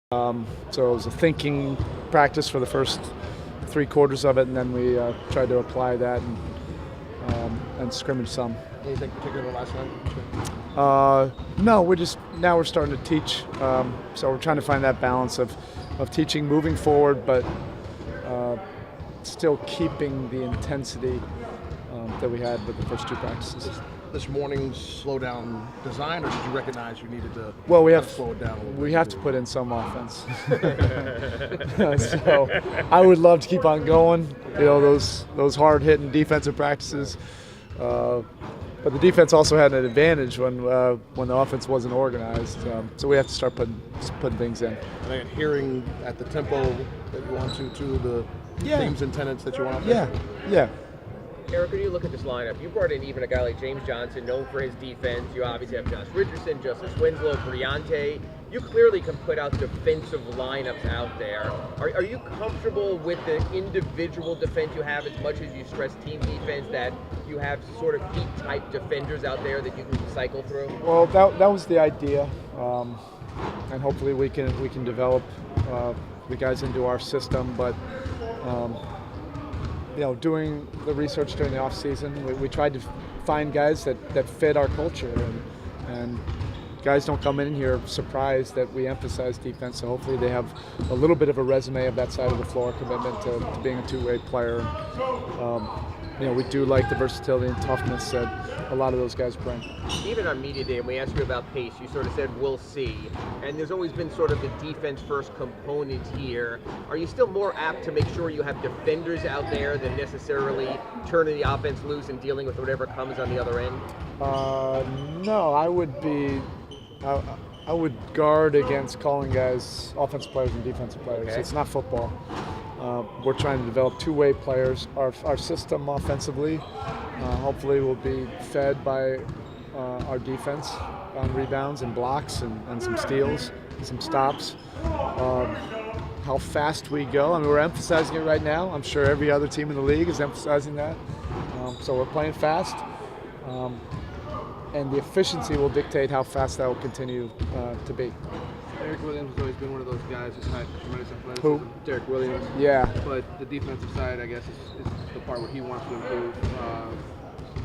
So it was a thinking practice for the first 3 quarters of it, and then we tried to apply that and scrimmage some. Anything particular last night? No, we're starting to teach. So we're trying to find that balance of teaching, moving forward, but still keeping the intensity that we had with the first 2 practices. This morning's slowdown design, or did you recognize you needed to slow it down a little bit? We have to put in some offense. So I would love to keep on going, those hard-hitting defensive practices. But the defense also had an advantage when the offense wasn't organized. So we have to start putting things in. And adhering at the tempo that you want to the themes and tenets that you want to play. Yeah. Erik, when you look at this lineup, you brought in even a guy like James Johnson, known for his defense. You obviously have Josh Richardson, Justice Winslow, Briante. You clearly can put out defensive lineups out there. Are you comfortable with the individual defense you have as much as you stress team defense, that you have sort of heat-type defenders out there that you can cycle through? Well, that was the idea, and hopefully we can develop the guys into our system, but doing the research during the off season, we tried to find guys that fit our culture, and guys don't come in here surprised that we emphasize defense. So hopefully they have a little bit of a resume of that side of the floor, commitment to being a two-way player. We do like the versatility and toughness that a lot of those guys bring. Even on media day, when we asked you about pace, you sort of said, we'll see. And there's always been sort of the defense-first component here. Are you still more apt to make sure you have defenders out there than necessarily turning the offense loose and dealing with whatever comes on the other end? No, I would guard against calling guys offensive players and defensive players. Okay. It's not football. We're trying to develop two-way players. Our system offensively hopefully will be fed by our defense on rebounds and blocks and some steals and some stops. How fast we go, we're emphasizing it right now. I'm sure every other team in the league is emphasizing that. So we're playing fast. And the efficiency will dictate how fast that will continue to be. Erik Williams has always been one of those guys who's had tremendous athleticism. Who? Derek Williams. Yeah. But the defensive side, I guess, is the part where he wants to improve.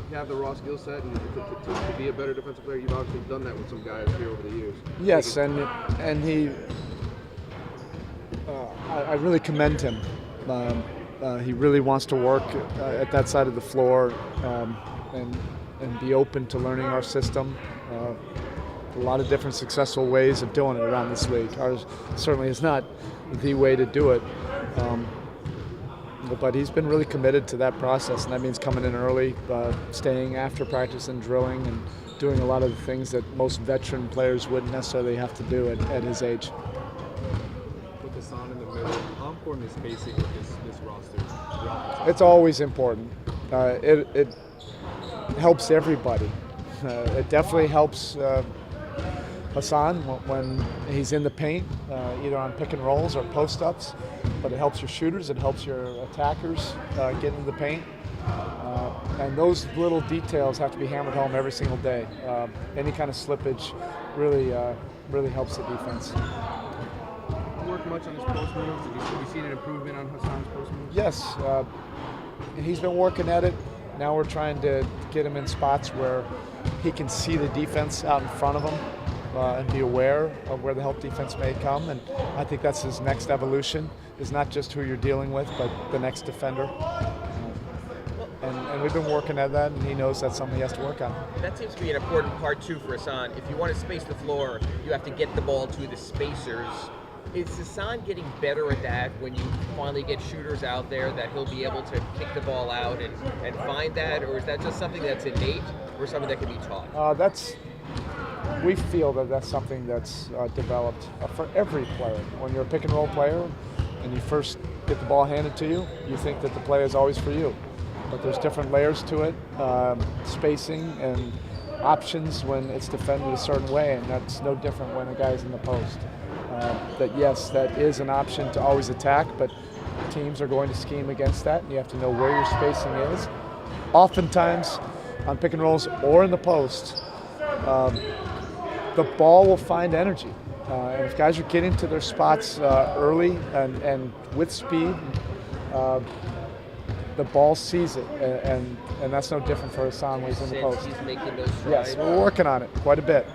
You have the raw skill set, and to be a better defensive player, you've obviously done that with some guys here over the years. Yes, and he, I really commend him. He really wants to work at that side of the floor and be open to learning our system. A lot of different successful ways of doing it around this league. Ours certainly is not the way to do it. But he's been really committed to that process, and that means coming in early, staying after practice and drilling, and doing a lot of the things that most veteran players wouldn't necessarily have to do at his age. With Hassan in the middle, how important is spacing with this roster? It's always important. It helps everybody. It definitely helps Hassan when he's in the paint, either on pick and rolls or post-ups, but it helps your shooters, it helps your attackers get into the paint. And those little details have to be hammered home every single day. Any kind of slippage really helps the defense. Work much on his post moves? Have you seen an improvement on Hassan's post moves? Yes, he's been working at it. Now we're trying to get him in spots where he can see the defense out in front of him and be aware of where the help defense may come. And I think that's his next evolution, is not just who you're dealing with, but the next defender. And we've been working at that, and he knows that's something he has to work on. That seems to be an important part, too, for Hassan. If you want to space the floor, you have to get the ball to the spacers. Is Hassan getting better at that when you finally get shooters out there, that he'll be able to kick the ball out and find that? Or is that just something that's innate or something that can be taught? We feel that that's something that's developed for every player. When you're a pick and roll player and you first get the ball handed to you, you think that the play is always for you. But there's different layers to it, spacing and options when it's defended a certain way, and that's no different when a guy's in the post. That is an option to always attack, but teams are going to scheme against that, and you have to know where your spacing is. Oftentimes, on pick and rolls or in the post, the ball will find energy. And if guys are getting to their spots early and with speed, the ball sees it, and that's no different for Hassan when he's in the post. He's making those strides. Yes, we're working on it quite a bit.